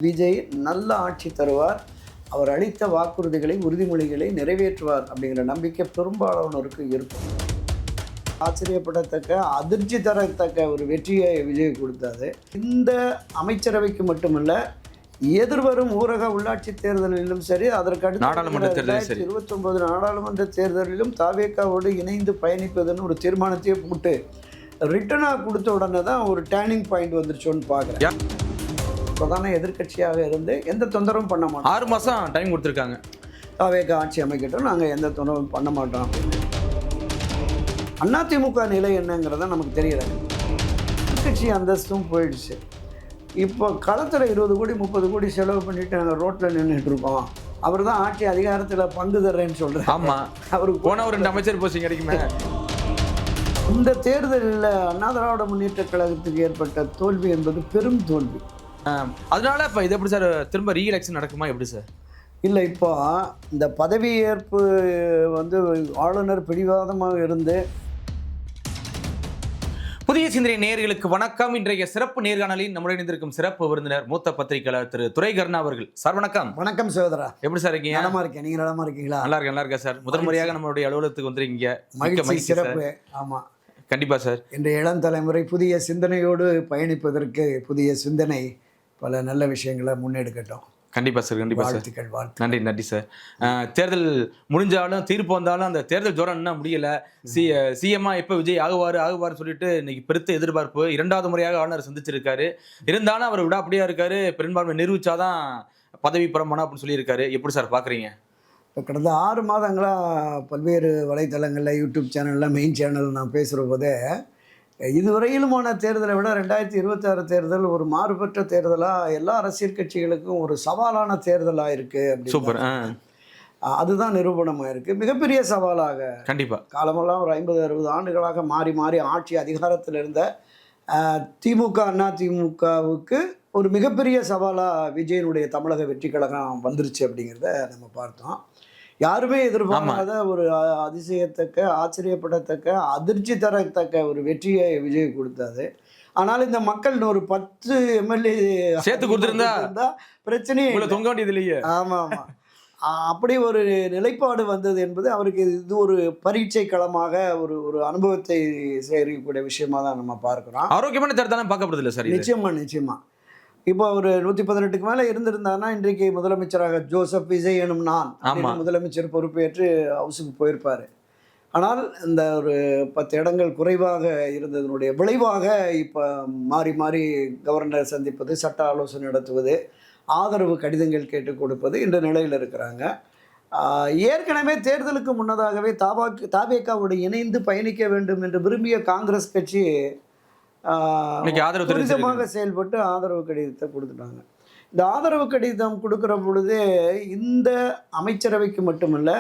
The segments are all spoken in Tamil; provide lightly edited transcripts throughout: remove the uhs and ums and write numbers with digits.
விஜய் நல்ல ஆட்சி தருவார், அவர் அளித்த வாக்குறுதிகளை உறுதிமொழிகளை நிறைவேற்றுவார் அப்படிங்கிற நம்பிக்கை பெரும்பாலானோருக்கு இருக்கும். ஆச்சரியப்படத்தக்க அதிர்ச்சி தரத்தக்க ஒரு வெற்றியை விஜய் கொடுத்தாரு. இந்த அமைச்சரவைக்கு மட்டுமல்ல, எதிர்வரும் ஊரக உள்ளாட்சி தேர்தலிலும் சரி, அதற்கு அடுத்த நாடாளுமன்ற தேர்தலிலும் 2029 நாடாளுமன்ற தேர்தலிலும் தாவேக்காவோடு இணைந்து பயணிப்பதுன்னு ஒரு தீர்மானத்தையே போட்டு ரிட்டனாக கொடுத்த உடனே தான் ஒரு டேர்னிங் பாயிண்ட் வந்துருச்சோன்னு பார்க்குறேன். பிரதான எதிர்கட்சியாக இருந்து எந்த தொந்தரவும் பண்ண மாட்டோம். 6 மாதம் டைம் கொடுத்துருக்காங்க. தாவேக்கா ஆட்சி அமைக்கட்டும், நாங்கள் எந்த தொந்தரவும் பண்ண மாட்டோம். அதிமுக நிலை என்னங்கிறத நமக்கு தெரியல. எதிர்கட்சி அந்தஸ்தும் போயிடுச்சு. இப்போ களத்தில் 20 கோடி 30 கோடி செலவு பண்ணிட்டு நாங்கள் ரோட்டில் நின்றுட்டு இருக்கோம். அவர் தான் ஆட்சி அதிகாரத்தில் பங்கு தர்றேன்னு சொல்கிறார். ஆமாம், அவருக்கு போன ஒரு 2 அமைச்சர் போஸ்டிங் கிடைக்குமே. இந்த தேர்தலில் அண்ணா திராவிட முன்னேற்ற கழகத்துக்கு ஏற்பட்ட தோல்வி என்பது பெரும் தோல்வி. அதனால இப்போ இது எப்படி சார் திரும்ப ரீஎலெக்ஷன் நடக்குமா எப்படி சார்? இல்லை, இப்போ இந்த பதவியேற்பு வந்து ஆளுநர் பிடிவாதமாக இருந்து. புதிய சிந்தனை நேயர்களுக்கு வணக்கம். இன்றைய சிறப்பு நேர்காணலில் நம்முடன் இணைந்திருக்கும் சிறப்பு விருந்தினர் மூத்த பத்திரிகையாளர் திரு துரை கருணா அவர்கள். சார் வணக்கம். வணக்கம் சகோதரா, எப்படி சார் இருக்கீங்க? நலமா இருக்கேன், நீங்க நலமா இருக்கீங்களா? நல்லா இருக்கேன் சார். முதல் முறையாக நம்மளுடைய அலுவலகத்துக்கு வந்துருக்கீங்க. மகிழ்ச்சி, சிறப்பு. ஆமாம், கண்டிப்பா சார். இன்றைய இளம் தலைமுறை புதிய சிந்தனையோடு பயணிப்பதற்கு புதிய சிந்தனை பல நல்ல விஷயங்களை முன்னெடுக்கட்டும். கண்டிப்பா சார், கண்டிப்பா சார். வாழ்த்துக்கள். நன்றி சார். தேர்தல் முடிஞ்சாலும் தீர்ப்பு வந்தாலும் அந்த தேர்தல் ஜோரம் என்ன முடியல. சிஎம்மா எப்போ விஜய் ஆகுவார் சொல்லிட்டு இன்னைக்கு பெருத்த எதிர்பார்ப்பு. 2வது முறையாக ஆளுநர் சந்திச்சிருக்காரு. இருந்தாலும் அவர் விடாப்படியா இருக்காரு. பெரும்பான்மை நிரூபிச்சாதான் பதவி பிரமாணம் அப்படின்னு சொல்லியிருக்காரு. எப்படி சார் பாக்குறீங்க? இப்போ கடந்த 6 மாதங்களாக பல்வேறு வலைத்தளங்களில், யூடியூப் சேனலில், மெயின் சேனல் நான் பேசுகிற போதே இதுவரையிலுமான தேர்தலை விட 2026 தேர்தல் ஒரு மாறுபட்ட தேர்தலாக எல்லா அரசியல் கட்சிகளுக்கும் ஒரு சவாலான தேர்தலாக இருக்குது. சூப்பர். அதுதான் நிரூபணமாக இருக்குது. மிகப்பெரிய சவாலாக கண்டிப்பாக காலமெல்லாம் ஒரு 50-60 ஆண்டுகளாக மாறி மாறி ஆட்சி அதிகாரத்தில் இருந்த திமுக அதிமுகவுக்கு ஒரு மிகப்பெரிய சவாலாக விஜயனுடைய தமிழக வெற்றி கழகம் வந்துருச்சு அப்படிங்கிறத நம்ம பார்த்தோம். யாருமே எதிர்பார்க்காத ஒரு அதிசயத்தக்க, ஆச்சரியப்படத்தக்க, அதிர்ச்சி தரத்தக்க ஒரு வெற்றியை விஜய் கொடுத்தாரு. ஆனால் இந்த மக்கள் ஒரு 10 எம்எல்ஏ சேர்த்து கொடுத்துருந்தா பிரச்சனையே தொங்க வேண்டியது இல்லையே. ஆமாம், அப்படி ஒரு நிலைப்பாடு வந்தது என்பது அவருக்கு இது ஒரு பரீட்சை களமாக ஒரு அனுபவத்தை சேகரிக்கக்கூடிய விஷயமா தான் நம்ம பார்க்கிறோம். ஆரோக்கியமான தேர்தல் பார்க்கப்படுது இல்லை சார்? நிச்சயமா. இப்போ ஒரு 118க்கு மேலே இருந்திருந்தாங்கன்னா இன்றைக்கு முதலமைச்சராக ஜோசப் விஜய் எனும் நான் முதலமைச்சர் பொறுப்பேற்று ஹவுஸுக்கு போயிருப்பார். ஆனால் இந்த ஒரு 10 இடங்கள் குறைவாக இருந்ததனுடைய விளைவாக இப்போ மாறி மாறி கவர்னர் சந்திப்பது, சட்ட ஆலோசனை நடத்துவது, ஆதரவு கடிதங்கள் கேட்டு கொடுப்பது என்ற நிலையில் இருக்கிறாங்க. ஏற்கனவே தேர்தலுக்கு முன்னதாகவே தாவேக்காவோடு இணைந்து பயணிக்க வேண்டும் என்று விரும்பிய காங்கிரஸ் கட்சி துரிதமாக செயல்பட்டு ஆதரவு கடிதத்தை கொடுத்துட்டாங்க. இந்த ஆதரவு கடிதம் கொடுக்குற பொழுது இந்த அமைச்சரவைக்கு மட்டுமல்ல,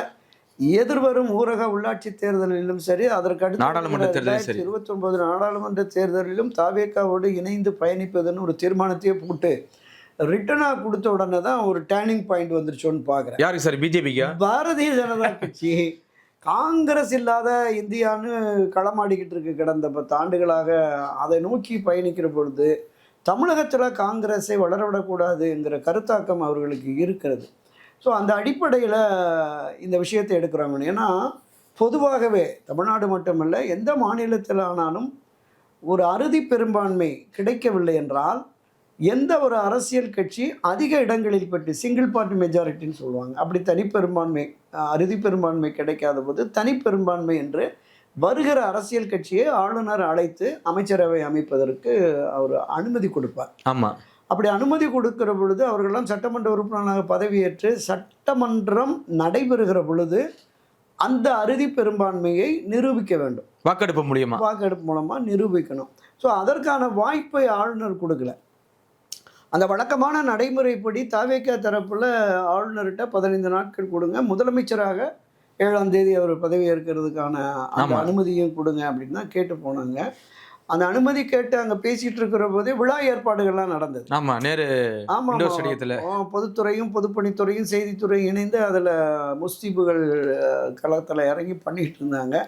எதிர்வரும் ஊரக உள்ளாட்சி தேர்தலிலும் சரி, அதற்கு அடுத்த நாடாளுமன்ற தேர்தலிலும் 2029 நாடாளுமன்ற தேர்தலிலும் தாவேக்காவோடு இணைந்து பயணிப்பதுன்னு ஒரு தீர்மானத்தையே போட்டு ரிட்டனாக கொடுத்த உடனே தான் ஒரு டேர்னிங் பாயிண்ட் வந்துருச்சோன்னு பார்க்குறேன். யாருக்கு சார்? பிஜேபிக்கு? பாரதிய ஜனதா கட்சி காங்கிரஸ் இல்லாத இந்தியான்னு களமாடிக்கிட்டு இருக்கு கடந்த 10 ஆண்டுகளாக. அதை நோக்கி பயணிக்கிற பொழுது தமிழகத்தில் காங்கிரஸை வளரவிடக்கூடாதுங்கிற கருத்தாக்கம் அவர்களுக்கு இருக்கிறது. ஸோ அந்த அடிப்படையில் இந்த விஷயத்தை எடுக்கிறாங்க. ஏன்னா பொதுவாகவே தமிழ்நாடு மட்டுமல்ல, எந்த மாநிலத்தில் ஆனாலும் ஒரு அறுதி பெரும்பான்மை கிடைக்கவில்லை என்றால் எந்த ஒரு அரசியல் கட்சி அதிக இடங்களில் பெற்று சிங்கிள் பார்ட்டி மெஜாரிட்டின்னு சொல்லுவாங்க. அப்படி தனிப்பெரும்பான்மை, அறுதி பெரும்பான்மை கிடைக்காத போது தனிப்பெரும்பான்மை என்று வருகிற அரசியல் கட்சியை ஆளுநர் அழைத்து அமைச்சரவை அமைப்பதற்கு அவர் அனுமதி கொடுப்பார். ஆமாம், அப்படி அனுமதி கொடுக்கிற பொழுது அவர்களெல்லாம் சட்டமன்ற உறுப்பினராக பதவியேற்று சட்டமன்றம் நடைபெறுகிற பொழுது அந்த அறுதி பெரும்பான்மையை நிரூபிக்க வேண்டும். வாக்கெடுப்பு மூலமாக நிரூபிக்கணும். ஸோ அதற்கான வாய்ப்பை ஆளுநர் கொடுக்கல. அந்த வழக்கமான நடைமுறைப்படி தாவேக்கா தரப்பில் ஆளுநர்கிட்ட 15 நாட்கள் கொடுங்க, முதலமைச்சராக 7ஆம் தேதி அவர் பதவி ஏற்கிறதுக்கான அந்த அனுமதியும் கொடுங்க அப்படின்னு தான் கேட்டு போனாங்க. அந்த அனுமதி கேட்டு அங்கே பேசிகிட்டு இருக்கிற போதே விழா ஏற்பாடுகள்லாம் நடந்தது. பொதுத்துறையும் பொதுப்பணித்துறையும் செய்தித்துறையும் இணைந்து அதில் முஸ்தீபுகள் களத்தில் இறங்கி பண்ணிகிட்டு இருந்தாங்க.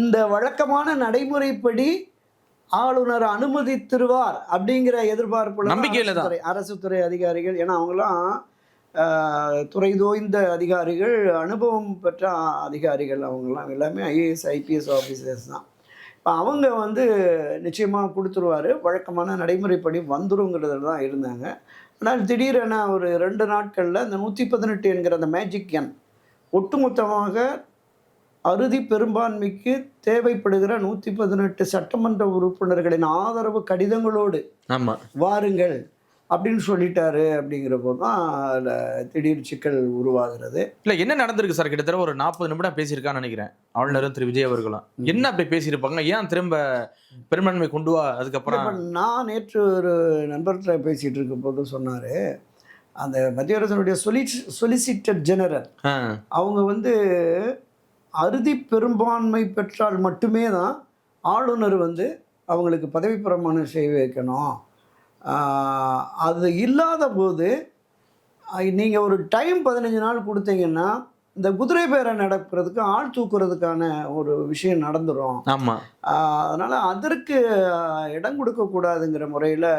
இந்த வழக்கமான நடைமுறைப்படி ஆளுநர் அனுமதித்திருவார் அப்படிங்கிற எதிர்பார்ப்புல நம்பிக்கையில தான். அரசு துறை அதிகாரிகள், ஏன்னா அவங்களாம் துறை தோய்ந்த அதிகாரிகள், அனுபவம் பெற்ற அதிகாரிகள், அவங்கெல்லாம் எல்லாமே ஐஏஎஸ் ஐபிஎஸ் ஆஃபீஸர்ஸ் தான். இப்போ அவங்க வந்து நிச்சயமாக கொடுத்துருவாரு, வழக்கமான நடைமுறைப்படி வந்துருங்கிறதுல தான் இருந்தாங்க. ஆனால் திடீரென ஒரு 2 நாட்களில் இந்த 118 என்கிற அந்த மேஜிக் எண் ஒட்டுமொத்தமாக அறுதி பெரும்பான்மைக்கு தேவைப்படுகிற 118 சட்டமன்ற உறுப்பினர்களின் ஆதரவு கடிதங்களோடு ஆமா வாருங்கள் அப்படின்னு சொல்லிட்டாரு. அப்படிங்கிற போது தான் அதில் திடீர் சிக்கல் உருவாகிறது. இல்ல என்ன நடந்திருக்கு சார்? கிட்டத்தட்ட ஒரு 40 நிமிடம் பேசியிருக்கான்னு நினைக்கிறேன் ஆளுநரும் திரு விஜய் அவர்களும். என்ன அப்படி பேசியிருப்பாங்க? ஏன் திரும்ப பெரும்பான்மை கொண்டு வா? அதுக்கப்புறம் இப்ப நான் நேற்று ஒரு நண்பர்கிட்ட பேசிகிட்டு இருக்கும் போது சொன்னார், அந்த மத்திய அரசனுடைய சொலிசிட்டர் ஜெனரல் அவங்க வந்து அறுதி பெரும்பான்மை பெற்றால் மட்டுமே தான் ஆளுநர் வந்து அவங்களுக்கு பதவி பிரமாணம் செய்ய வைக்கணும். அது இல்லாத போது நீங்கள் ஒரு டைம் 15 நாள் கொடுத்தீங்கன்னா இந்த குதிரை பேரை நடக்கிறதுக்கு ஆள் தூக்குறதுக்கான ஒரு விஷயம் நடந்துடும். ஆமாம், அதனால் அதற்கு இடம் கொடுக்கக்கூடாதுங்கிற முறையில்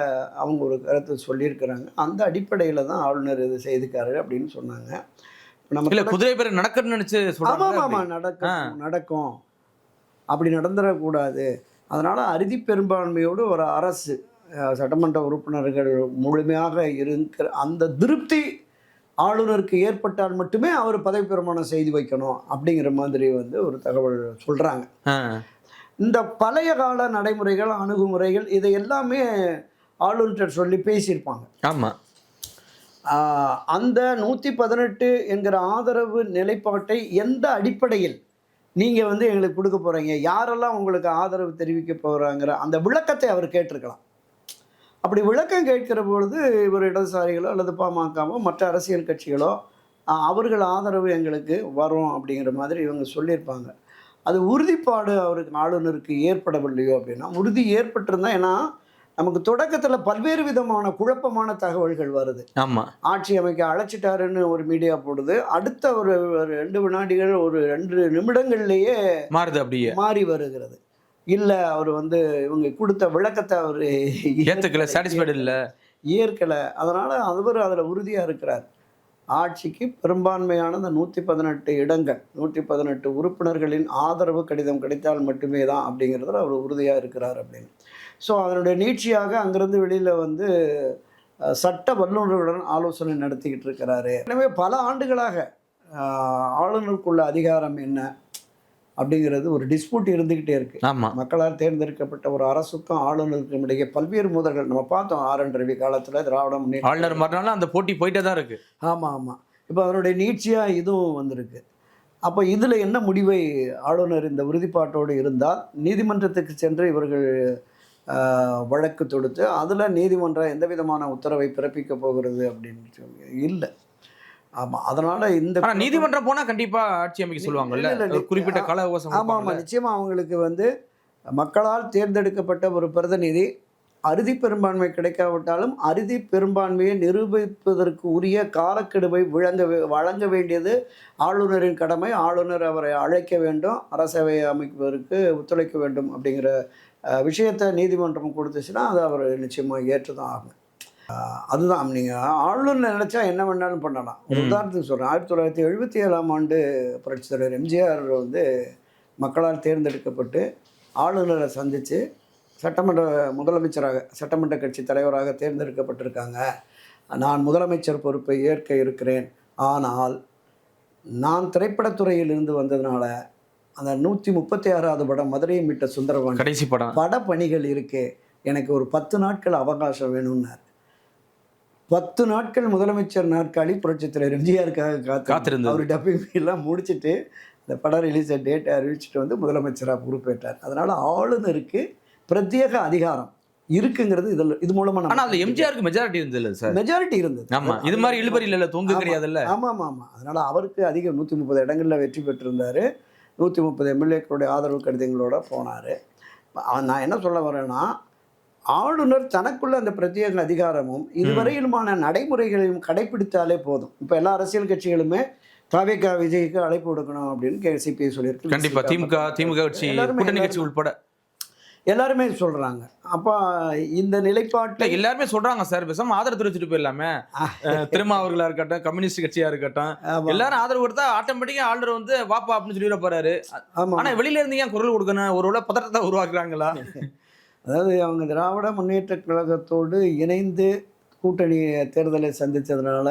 அவங்க ஒரு கருத்து சொல்லியிருக்கிறாங்க. அந்த அடிப்படையில் தான் ஆளுநர் இது செய்துக்காரு அப்படின்னு சொன்னாங்க. நம்ம குதிரை பேரை நடக்கணும்னு நினச்சி ஆமாம் நடக்கும், அப்படி நடந்துடக்கூடாது. அதனால் அறுதி பெரும்பான்மையோடு ஒரு அரசு சட்டமன்ற உறுப்பினர்கள் முழுமையாக இருக்கிற அந்த திருப்தி ஆளுநருக்கு ஏற்பட்டால் மட்டுமே அவர் பதவி பிரமாணம் செய்து வைக்கணும் அப்படிங்கிற மாதிரி வந்து ஒரு தகவல் சொல்கிறாங்க. இந்த பழைய கால நடைமுறைகள், அணுகுமுறைகள் இதை எல்லாமே ஆளுநர் சொல்லி பேசியிருப்பாங்க. ஆமாம், அந்த 118 என்கிற ஆதரவு நிலைப்பாட்டை எந்த அடிப்படையில் நீங்கள் வந்து எங்களுக்கு கொடுக்க போகிறீங்க, யாரெல்லாம் உங்களுக்கு ஆதரவு தெரிவிக்க போகிறாங்கிற அந்த விளக்கத்தை அவர் கேட்டிருக்கலாம். அப்படி விளக்கம் கேட்கிற பொழுது இவர் இடதுசாரிகளோ அல்லது பாமகவோ மற்ற அரசியல் கட்சிகளோ அவர்கள் ஆதரவு எங்களுக்கு வரும் அப்படிங்கிற மாதிரி இவங்க சொல்லியிருப்பாங்க. அது உறுதிப்பாடு அவருக்கு ஆளுநருக்கு ஏற்படவில்லையோ அப்படின்னா, உறுதி ஏற்பட்டிருந்தால், ஏன்னா நமக்கு தொடக்கத்தில் பல்வேறு விதமான குழப்பமான தகவல்கள் வருது. ஆமாம், ஆட்சி அமைக்க அழைச்சிட்டாருன்னு ஒரு மீடியா போடுது, அடுத்த ஒரு 2 வினாடிகள் ஒரு 2 நிமிடங்கள்லேயே மாறுது, அப்படியே மாறி வருகிறது. இல்லை அவர் வந்து இவங்க கொடுத்த விளக்கத்தை அவர் ஏற்றுக்கல, சாட்டிஸ்ஃபைடு இல்லை, ஏற்கலை. அதனால் அவர் அதில் உறுதியாக இருக்கிறார். ஆட்சிக்கு பெரும்பான்மையான அந்த 118 இடங்கள், 118 உறுப்பினர்களின் ஆதரவு கடிதம் கிடைத்தால் மட்டுமே தான் அப்படிங்கிறதுல அவர் உறுதியாக இருக்கிறார் அப்படின்னு. ஸோ அதனுடைய நீட்சியாக அங்கேருந்து வெளியில் வந்து சட்ட வல்லுநர்களுடன் ஆலோசனை நடத்திக்கிட்டு இருக்கிறாரு. எனவே பல ஆண்டுகளாக ஆளுநருக்குள்ள அதிகாரம் என்ன அப்படிங்கிறது ஒரு டிஸ்பியூட் இருந்துக்கிட்டே இருக்குது. ஆமாம், மக்களால் தேர்ந்தெடுக்கப்பட்ட ஒரு அரசுக்கும் ஆளுநருக்கும் இடையே பல்வேறு மோதல்கள் நம்ம பார்த்தோம். ஆர்.என். ரவி காலத்தில் திராவிட முன்னேற்ற ஆளுநர் மாறினாலும் அந்த போட்டி போயிட்டே தான் இருக்குது. ஆமாம். இப்போ அதனுடைய நீட்சியாக இதுவும் வந்திருக்கு. அப்போ இதில் என்ன முடிவை ஆளுநர் இந்த உறுதிப்பாட்டோடு இருந்தால் நீதிமன்றத்துக்கு சென்று இவர்கள் வழக்கு தொடுத்து அதில் நீதிமன்றம் எந்த விதமான உத்தரவை பிறப்பிக்க போகிறது அப்படின்னு சொல்லி இல்லை. ஆமாம், அதனால் இந்த நீதிமன்றம் போனால் கண்டிப்பாக ஆட்சி அமைக்க சொல்லுவாங்கல்ல, குறிப்பிட்ட கால அவகாசம். ஆமாம், நிச்சயமாக அவங்களுக்கு வந்து மக்களால் தேர்ந்தெடுக்கப்பட்ட ஒரு பிரதிநிதி அறுதி பெரும்பான்மை கிடைக்காவிட்டாலும் அறுதி பெரும்பான்மையை நிரூபிப்பதற்கு உரிய காலக்கெடுவை வழங்க வேண்டியது ஆளுநரின் கடமை. ஆளுநர் அவரை அழைக்க வேண்டும், அரசவை அமைப்பதற்கு ஒத்துழைக்க வேண்டும் அப்படிங்கிற விஷயத்தை நீதிமன்றம் கொடுத்துச்சுன்னா அதை அவர் நிச்சயமாக ஏற்று தான் ஆகும். அதுதான், நீங்கள் ஆளுநர் நினச்சா என்ன வேணாலும் பண்ணலாம். ஒரு உதாரணத்துக்கு சொல்கிறேன், 1977ஆம் ஆண்டு புரட்சித் தலைவர் எம்ஜிஆர் வந்து மக்களால் தேர்ந்தெடுக்கப்பட்டு ஆளுநரை சந்தித்து முதலமைச்சராக சட்டமன்ற கட்சி தலைவராக தேர்ந்தெடுக்கப்பட்டிருக்காங்க. நான் முதலமைச்சர் பொறுப்பை ஏற்க இருக்கிறேன், ஆனால் நான் திரைப்படத்துறையில் இருந்து வந்ததுனால அந்த 136வது படம் மதுரையை மீட்ட சுந்தரபாண்டி கடைசி பட பணிகள் இருக்கு, எனக்கு ஒரு 10 நாட்கள் அவகாசம் வேணும்னார். 10 நாட்கள் முதலமைச்சர் நாற்காலி புரட்சித் தலைவர் எம்ஜிஆருக்காக காத்திருந்தார். அவர் டப்பிங் எல்லாம் முடிச்சுட்டு இந்த படம் ரிலீஸ் டேட்டை அறிவிச்சுட்டு வந்து முதலமைச்சராக பொறுப்பேற்றார். அதனால் ஆளுநருக்கு பிரத்யேக அதிகாரம் இருக்குங்கிறது இது மூலமா. ஆனா அதுல எம்ஜிஆருக்கு மெஜாரிட்டி இருந்தது சார். மெஜாரிட்டி இருந்தது. ஆமா, இது மாதிரி இழுபறி இல்ல, தொங்கு கிடையாதுல்ல. ஆமா. அதனால அவருக்கு அதிக 130 இடங்கள்ல வெற்றி பெற்றிருந்தாரு. 130 எம்எல்ஏக்களுடைய ஆதரவு கடிதங்களோட போனார். நான் என்ன சொல்ல வரேன்னா, ஆளுநர் தனக்குள்ள அந்த பிரத்யேக அதிகாரமும் இதுவரையிலுமான நடைமுறைகளையும் கடைபிடித்தாலே போதும். இப்போ எல்லா அரசியல் கட்சிகளுமே தவிக விஜய்க்கு அழைப்பு கொடுக்கணும் அப்படின்னு சிபிஐ சொல்லியிருக்கு. கண்டிப்பா திமுக கட்சி கூட்டணி கட்சி உட்பட எல்லாருமே சொல்றாங்க. அப்ப இந்த இல்ல நிலைப்பாட்டை எல்லாருமே சொல்றாங்க சார், பேசாம ஆதரவு தெரிவிச்சுட்டு போயிடலாமே. திருமாவர்களா இருக்கட்டும், கம்யூனிஸ்ட் கட்சியா இருக்கட்டும், ஆமா எல்லாரும் ஆதரவு கொடுத்தா ஆட்டோமேட்டிக்கா ஆளுநர் வந்து வாப்பா அப்படின்னு சொல்லிட போறாரு. ஆமா ஆனா வெளியில இருந்து ஏன் குரல் கொடுக்கணும்? ஒருவேளை பதட்டத்தை உருவாக்குறாங்களா? அதாவது அவங்க திராவிட முன்னேற்ற கழகத்தோடு இணைந்து கூட்டணி தேர்தலை சந்திச்சதுனால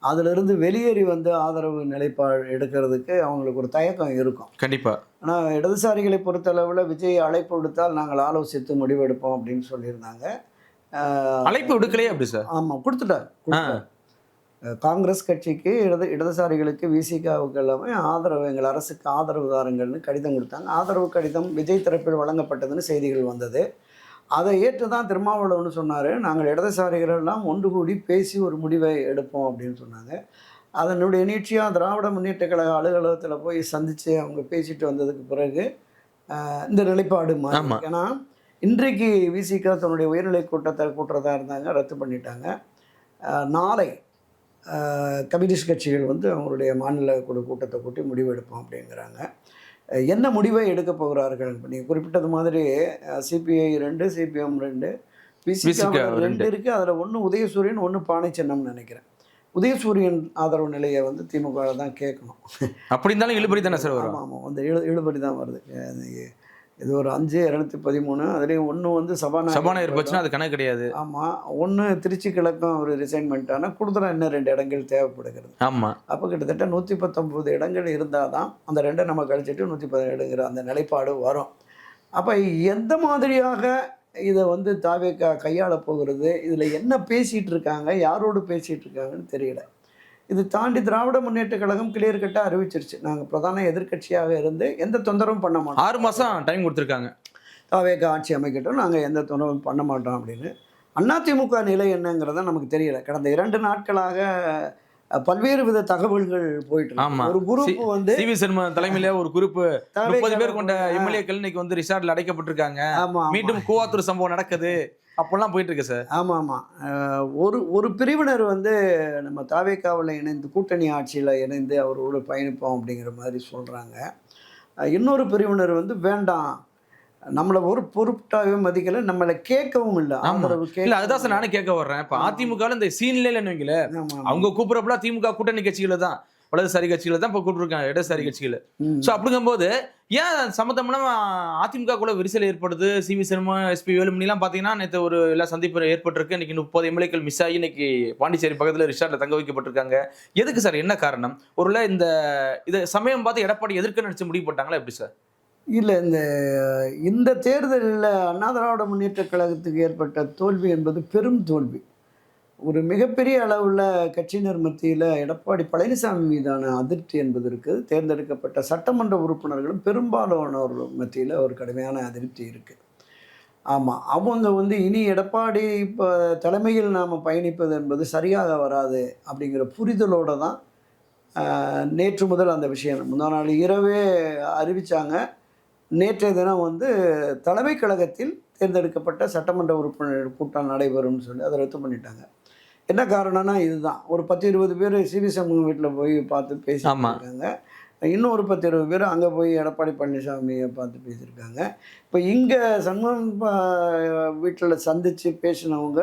அதிலிருந்து வெளியேறி வந்து ஆதரவு நிலைப்பாடு எடுக்கிறதுக்கு அவங்களுக்கு ஒரு தயக்கம் இருக்கும். கண்டிப்பா. ஆனால் இடதுசாரிகளை பொறுத்தளவில் விஜய் அழைப்பு விடுத்தால் நாங்கள் ஆலோசித்து முடிவெடுப்போம் அப்படின்னு சொல்லியிருந்தாங்க. அழைப்பு விடுக்கலையே அப்படி சார்? ஆமாம், கொடுத்துட்டார். காங்கிரஸ் கட்சிக்கு இடதுசாரிகளுக்கு விசிகாவுக்கு எல்லாமே ஆதரவு, எங்கள் அரசுக்கு ஆதரவு தாருங்கள்னு கடிதம் கொடுத்தாங்க. ஆதரவு கடிதம் விஜய் தரப்பில் வழங்கப்பட்டதுன்னு செய்திகள் வந்தது. அதை ஏற்று தான் திருமாவளவன் சொன்னார், நாங்கள் இடதுசாரிகள் எல்லாம் ஒன்று கூடி பேசி ஒரு முடிவை எடுப்போம் அப்படின்னு சொன்னாங்க. அதனுடைய நீட்சியாக திராவிட முன்னேற்ற கழக அலுவலகத்தில் போய் சந்தித்து அவங்க பேசிட்டு வந்ததுக்கு பிறகு இந்த நிலைப்பாடு மாறி. ஏன்னா இன்றைக்கு விசிகா தன்னுடைய உயர்நிலை கூட்டத்தை கூட்டுறதா இருந்தாங்க, ரத்து பண்ணிட்டாங்க. நாளை கம்யூனிஸ்ட் கட்சிகள் வந்து அவங்களுடைய மாநில குழு கூட்டத்தை கூட்டி முடிவு எடுப்போம் அப்படிங்கிறாங்க. என்ன முடிவை எடுக்க போகிறார்கள்? இப்போ நீங்கள் குறிப்பிட்டது மாதிரி சிபிஐ 2, சிபிஎம் 2, விசிகா 2 இருக்குது. அதில் ஒன்று உதயசூரியன், ஒன்று பானை சின்னம்னு நினைக்கிறேன். உதயசூரியன் ஆதரவு நிலையை வந்து திமுக தான் கேட்கணும். அப்படி இருந்தாலும் இழுபறி தானே சார் வரும்? ஆமாம், வந்து இழுபறி தான் வருது. இது ஒரு 5,213, அதுலேயும் ஒன்று வந்து சபாநாயகர் போச்சுன்னா அது கணக்கு கிடையாது. ஆமாம், ஒன்று திருச்சி கிழக்கும் ஒரு ரிசைன்மெண்ட். ஆனால் கூடுதலாக இன்னும் 2 இடங்கள் தேவைப்படுகிறது. ஆமாம், அப்போ கிட்டத்தட்ட 119 இடங்கள் இருந்தால் தான் அந்த 2 நம்ம கழிச்சிட்டு 117 அந்த நிலைப்பாடு வரும். அப்போ எந்த மாதிரியாக இதை வந்து தாவேகா கையாள போகிறது, இதில் என்ன பேசிகிட்டு இருக்காங்க, யாரோடு பேசிகிட்டு இருக்காங்கன்னு தெரியல. இது தாண்டி திராவிட முன்னேற்ற கழகம் கிளியர் கட்டாக அறிவிச்சிருச்சு, நாங்கள் பிரதான எதிர்க்கட்சியாக இருந்து எந்த தொந்தரவும் பண்ண மாட்டோம். 6 மாதம் டைம் கொடுத்துருக்காங்க. தாவேகா ஆட்சி அமைக்கட்டும், நாங்கள் எந்த தொந்தரவும் பண்ண மாட்டோம் அப்படின்னு. அதிமுக நிலை என்னங்கிறத நமக்கு தெரியல. கடந்த 2 நாட்களாக பல்வேறு வித தகவல்கள் போயிட்டு இருக்கு. ஒரு குரூப் வந்து சிவி சர்மா தலைமையில ஒரு குரூப் 30 பேர் கொண்ட எம்எல்ஏக்கள் இன்னைக்கு வந்து ரிசார்ட்ல அடைக்கப்பட்டிருக்காங்க. மீண்டும் கூவாத்தூர் சம்பவம் நடக்குது அப்பெல்லாம் போயிட்டு இருக்கு சார். ஆமாம் ஆமாம், ஒரு பிரிவினர் வந்து நம்ம தாவேக்காவில் இணைந்து கூட்டணி ஆட்சியில் இணைந்து அவரோடு பயணிப்போம் அப்படிங்கிற மாதிரி சொல்கிறாங்க. இன்னொரு பிரிவினர் வந்து வேண்டாம், நம்மளை ஒரு பொருட்டாவே மதிக்கல, நம்மளை கேட்கவும் இல்லை. இல்ல அதுதான் சார் நானே கேட்க வர்றேன். இப்ப அதிமுக இந்த சீன்ல இல்லைன்னு அவங்க கூப்பிடப்பலாம் திமுக கூட்டணி கட்சிகளை தான், வலதுசாரி கட்சிகளை தான் இப்ப கூப்பிட்டுருக்காங்க, இடதுசாரி கட்சிகளை. சோ அப்படிங்கும்போது ஏன் சம்மந்தம் அதிமுக கூட விரிசல் ஏற்படுது? சிவி சர்மா, எஸ்பி வேலுமணி எல்லாம் பாத்தீங்கன்னா நேற்று ஒரு எல்லா சந்திப்பு ஏற்பட்டிருக்கு. இன்னைக்கு 30 எம்எல்ஏக்கள் மிஸ் ஆகி இன்னைக்கு பாண்டிச்சேரி பக்கத்துல ரிசார்ட்ல தங்க வைக்கப்பட்டிருக்காங்க. எதுக்கு சார், என்ன காரணம்? ஒருவேளை இந்த சமயம் பார்த்து எடப்பாடி எதிர்க்க நினைச்சு முடிவு போட்டாங்களா எப்படி சார்? இல்லை, இந்த தேர்தலில் அண்ணா திராவிட முன்னேற்ற கழகத்துக்கு ஏற்பட்ட தோல்வி என்பது பெரும் தோல்வி. ஒரு மிகப்பெரிய அளவில் கட்சியினர் மத்தியில் எடப்பாடி பழனிசாமி மீதான அதிருப்தி என்பது இருக்குது. தேர்ந்தெடுக்கப்பட்ட சட்டமன்ற உறுப்பினர்களும் பெரும்பாலானோர் மத்தியில் ஒரு கடுமையான அதிருப்தி இருக்குது. ஆமாம், அவங்க வந்து இனி எடப்பாடி இப்போ தலைமையில் நாம் பயணிப்பது என்பது சரியாக வராது அப்படிங்கிற புரிதலோடு தான் நேற்று முதல் அந்த விஷயம் முந்தா நாள் இரவே அறிவித்தாங்க. நேற்றைய தினம் வந்து தலைமை கழகத்தில் தேர்ந்தெடுக்கப்பட்ட சட்டமன்ற உறுப்பினர் கூட்டம் நடைபெறும்னு சொல்லி அதை ரத்து பண்ணிட்டாங்க. என்ன காரணம்னா இதுதான், ஒரு 10-20 பேர் சிவி சண்முகம் வீட்டில் போய் பார்த்து பேசியிருக்காங்க. இன்னும் ஒரு 10-20 பேர் அங்கே போய் எடப்பாடி பழனிசாமியை பார்த்து பேசியிருக்காங்க. இப்போ இங்கே சண்முகம் வீட்டில் சந்தித்து பேசினவங்க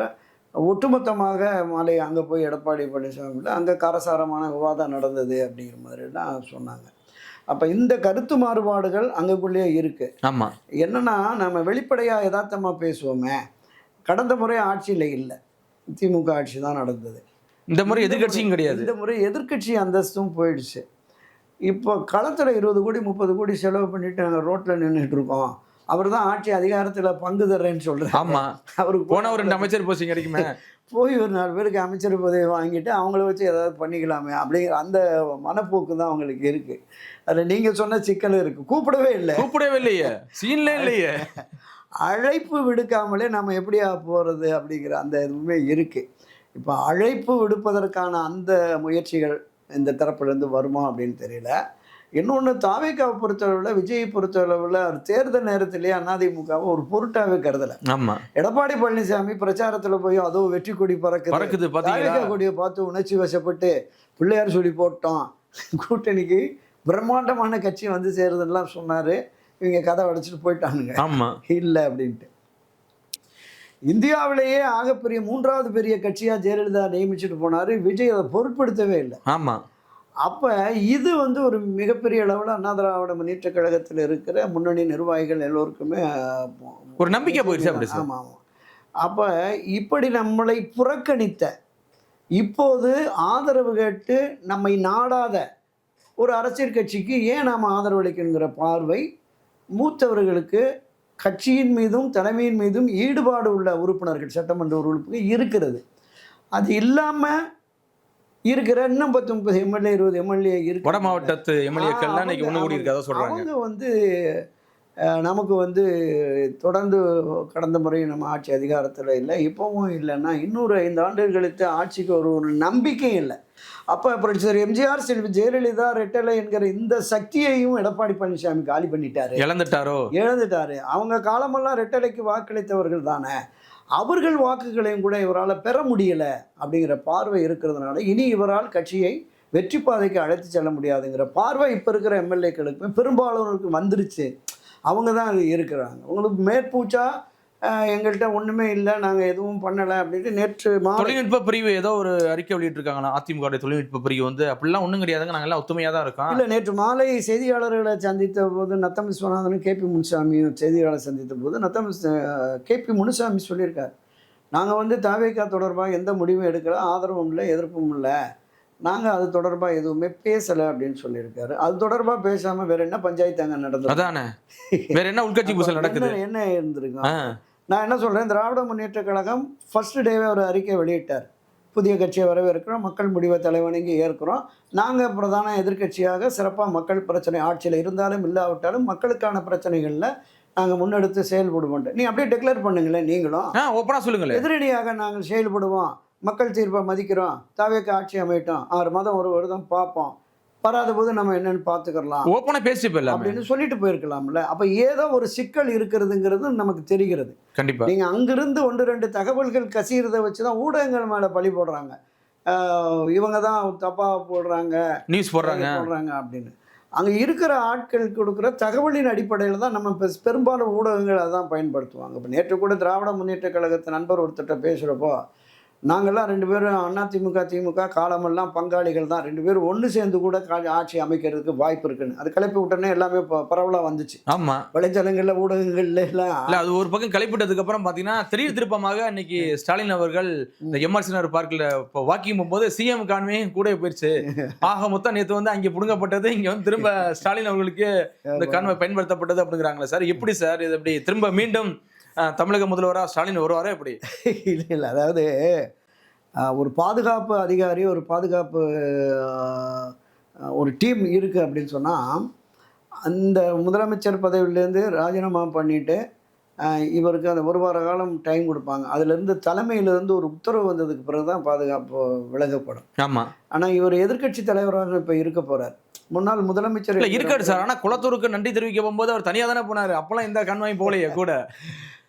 ஒட்டுமொத்தமாக மாலை அங்கே போய் எடப்பாடி பழனிசாமியில் அங்கே காரசாரமான விவாதம் நடந்தது அப்படிங்கிற மாதிரி தான் சொன்னாங்க. அப்போ இந்த கருத்து மாறுபாடுகள் அங்கக்குள்ளேயே இருக்குது. ஆமாம், என்னென்னா நம்ம வெளிப்படையாக யதார்த்தமாக பேசுவோமே, கடந்த முறை ஆட்சியில் இல்லை, திமுக ஆட்சி தான் நடந்தது. இந்த முறை எதிர்கட்சியும் கிடையாது. இந்த முறை எதிர்கட்சி அந்தஸ்தும் போயிடுச்சு. இப்போ களத்தில் 20 கோடி 30 கோடி செலவு பண்ணிட்டு நாங்கள் ரோட்டில் நின்றுட்டு இருக்கோம். அவர் தான் ஆட்சி அதிகாரத்தில் பங்கு தர்றேன்னு சொல்கிறார். ஆமாம், அவருக்கு போன ஒரு 2 அமைச்சர் போஸ்டிங் கிடைக்குமே, போய் ஒரு 4 பேருக்கு அமைச்சர் பதவி வாங்கிட்டு அவங்கள வச்சு ஏதாவது பண்ணிக்கலாமே அப்படிங்கிற அந்த மனப்போக்கு தான் அவங்களுக்கு இருக்குது. அதில் நீங்கள் சொன்ன சிக்கல் இருக்குது. கூப்பிடவே இல்லையே, சீன்லே இல்லையே, அழைப்பு விடுக்காமலே நம்ம எப்படியா போகிறது அப்படிங்கிற அந்த இதுவுமே இருக்குது. இப்போ அழைப்பு விடுப்பதற்கான அந்த முயற்சிகள் இந்த தரப்புலேருந்து வருமா அப்படின்னு தெரியல. இன்னொன்று, தாவேக்காவை பொறுத்தளவில், விஜயை பொறுத்தளவில் தேர்தல் நேரத்திலேயே அதிமுகவை ஒரு பொருட்டாகவே கருதலை. ஆமாம், எடப்பாடி பழனிசாமி பிரச்சாரத்தில் போய் அதோ வெற்றி கொடி பறக்குது, தாவேக்கா கொடியை பார்த்து உணர்ச்சி வசப்பட்டு பிள்ளையார் சொல்லி போட்டோம், கூட்டணிக்கு பிரம்மாண்டமான கட்சி வந்து சேருதுன்னெலாம் சொன்னார். இவங்க கதை அடைச்சிட்டு போயிட்டானுங்க. ஆமா இல்லை அப்படின்ட்டு. இந்தியாவிலேயே ஆகப்பெரிய 3வது பெரிய கட்சியாக ஜெயலலிதா நியமிச்சுட்டு போனார். விஜய் அதை பொருட்படுத்தவே இல்லை. ஆமா அப்போ இது வந்து ஒரு மிகப்பெரிய அளவில் அண்ணா திராவிட முன்னேற்ற கழகத்தில் இருக்கிற முன்னணி நிர்வாகிகள் எல்லோருக்குமே ஒரு நம்பிக்கை போயிடுச்சு அப்படி சார். ஆமாம் ஆமாம். அப்போ இப்படி நம்மளை புறக்கணித்த, இப்போது ஆதரவு கேட்டு நம்மை நாடாத ஒரு அரசியல் கட்சிக்கு ஏன் நாம் ஆதரவு அளிக்கணுங்கிற பார்வை மூத்தவர்களுக்கு, கட்சியின் மீதும் தலைமையின் மீதும் ஈடுபாடு உள்ள உறுப்பினர்கள், சட்டமன்ற உறுப்பினர்கள் இருக்கிறது. அது இல்லாமல் இருக்கிற இன்னும் 10-30 எம்எல்ஏ 20 எம்எல்ஏ இருக்கு. வட மாவட்டத்து எம்எல்ஏக்கள்லாம் இன்னைக்கு ஒன்று கூடி இருக்கதா சொல்றாங்க. அவங்க வந்து நமக்கு வந்து தொடர்ந்து கடந்த முறை நம்ம ஆட்சி அதிகாரத்தில் இல்லை, இப்போவும் இல்லைன்னா இன்னொரு 5 ஆண்டுகள் கழித்து ஆட்சிக்கு ஒரு நம்பிக்கை இல்லை. அப்போ புரட்சியாளர் எம்ஜிஆர், செல்வி ஜெயலலிதா, ரெட்டலை என்கிற இந்த சக்தியையும் எடப்பாடி பழனிசாமி காலி பண்ணிட்டாரு, இழந்துட்டாரு. அவங்க காலமெல்லாம் ரெட்டலைக்கு வாக்களித்தவர்கள் தானே, அவர்கள் வாக்குகளையும் கூட இவரால் பெற முடியலை அப்படிங்கிற பார்வை இருக்கிறதுனால இனி இவரால் கட்சியை வெற்றி பாதைக்கு அழைத்து செல்ல முடியாதுங்கிற பார்வை இப்போ இருக்கிற எம்எல்ஏக்களுக்கு பெரும்பாலானோருக்கு வந்துருச்சு. அவங்க தான் இருக்கிறாங்க. உங்களுக்கு மேற்பூச்சா எங்கள்கிட்ட ஒன்றுமே இல்லை, நாங்கள் எதுவும் பண்ணலை அப்படின்ட்டு நேற்று தொழில்நுட்ப பிரிவு ஏதோ ஒரு அறிக்கை வெளியிட்டிருக்காங்களா, அதிமுக தொழில்நுட்ப பிரிவு வந்து அப்படிலாம் ஒன்றும் கிடையாதுங்க, நாங்கள் எல்லாம் ஒத்துமையாக தான் இருக்கோம். இல்லை, நேற்று மாலை செய்தியாளர்களை சந்தித்த போது நத்தம் விஸ்வநாதனும் கேபி முனுசாமியும் செய்தியாளர் சந்தித்த போது கேபி முனுசாமி சொல்லியிருக்கார், நாங்கள் வந்து தாவேகா தொடர்பாக எந்த முடிவும் எடுக்கல, ஆதரவும் இல்லை, எதிர்ப்பும் இல்லை, நாங்கள் அது தொடர்பாக எதுவுமே பேசலை அப்படின்னு சொல்லியிருக்காரு. அது தொடர்பாக பேசாமல் வேற என்ன பஞ்சாயத்து அங்கே நடந்தது? அதானே, வேற என்ன உள்கட்சி பூசல் நடக்குது? என்ன இருந்திருக்கும்? நான் என்ன சொல்கிறேன், திராவிட முன்னேற்ற கழகம் ஃபர்ஸ்ட் டேவே ஒரு அறிக்கை வெளியிட்டார், புதிய கட்சியை வரவேற்கிறோம், மக்கள் முடிவை தலைவணங்கி ஏற்கிறோம், நாங்கள் பிரதான எதிர்கட்சியாக சிறப்பாக மக்கள் பிரச்சனை ஆட்சியில் இருந்தாலும் இல்லாவிட்டாலும் மக்களுக்கான பிரச்சனைகளில் நாங்கள் முன்னெடுத்து செயல்படுவோம். நீ அப்படியே டிக்ளேர் பண்ணுங்களேன், நீங்களும் ஓப்பனாக சொல்லுங்களேன். எதிரணியாக நாங்கள் செயல்படுவோம், மக்கள் தீர்ப்பை மதிக்கிறோம், தாவேக்கு ஆட்சி அமைட்டோம், 6 மாதம் ஒரு வருடம் பார்ப்போம், வராத போது நம்ம என்னன்னு பார்த்துக்கலாம், ஓப்பனாக பேசி அப்படின்னு சொல்லிட்டு போயிருக்கலாம்ல. அப்போ ஏதோ ஒரு சிக்கல் இருக்கிறதுங்கிறது நமக்கு தெரிகிறது. கண்டிப்பாக நீங்கள் அங்கிருந்து 1-2 தகவல்கள் கசிகிறத வச்சு தான் ஊடகங்கள் மேலே பழி போடுறாங்க, இவங்க தான் தப்பாக போடுறாங்க, நியூஸ் போடுறாங்க அப்படின்னு. அங்கே இருக்கிற ஆட்கள் கொடுக்குற தகவலின் அடிப்படையில் தான் நம்ம பெரும்பாலும் ஊடகங்கள் அதான் பயன்படுத்துவாங்க. இப்போ நேற்று கூட திராவிட முன்னேற்ற கழகத்து நண்பர் ஒருத்தட்ட பேசுகிறப்போ, நாங்கள்லாம் 2 பேரும் அதிமுக திமுக காலமெல்லாம் பங்காளிகள் தான், 2 பேரும் ஒன்று சேர்ந்து கூட ஆட்சி அமைக்கிறதுக்கு வாய்ப்பு இருக்குன்னு அது கிளப்பி விட்டோன்னே எல்லாமே பரவலாக வந்துச்சு. ஆமாம், வலைத்தளங்களில் ஊடகங்கள்ல எல்லாம். இல்லை, அது ஒரு பக்கம் கிளப்பிட்டதுக்கு அப்புறம் பார்த்தீங்கன்னா திடீர் திருப்பமாக இன்னைக்கு ஸ்டாலின் அவர்கள் இந்த எம்ஆர்சி நகர் பார்க்கில் இப்போ வாக்கிங் போகும்போது சிஎம் கான்வே கூட போயிடுச்சு, ஆக மொத்தம் நேற்று வந்து அங்கே புடுங்கப்பட்டது, இங்கே வந்து திரும்ப ஸ்டாலின் அவர்களுக்கு இந்த கான்வே பயன்படுத்தப்பட்டது அப்படிங்கிறாங்களே சார், எப்படி சார் இது எப்படி திரும்ப மீண்டும் தமிழக முதல்வராக ஸ்டாலின் வருவாரா எப்படி? இல்லை, அதாவது ஒரு பாதுகாப்பு அதிகாரி, ஒரு பாதுகாப்பு ஒரு டீம் இருக்குது அப்படின்னு சொன்னால், அந்த முதலமைச்சர் பதவியிலேருந்து ராஜினாமா பண்ணிவிட்டு இவருக்கு அந்த 1 வார காலம் டைம் கொடுப்பாங்க. அதுலேருந்து தலைமையிலேருந்து ஒரு உத்தரவு வந்ததுக்கு பிறகு தான் பாதுகாப்பு விலகப்படும். ஆமாம், ஆனால் இவர் எதிர்கட்சி தலைவராக இப்போ இருக்க போகிறார். முன்னாள் முதலமைச்சர் இருக்காரு சார், ஆனால் குளத்தூருக்கு நன்றி தெரிவிக்க போகும்போது அவர் தனியாக தானே போனார், அப்போல்லாம் இந்த கண்வாய் போலையே கூட.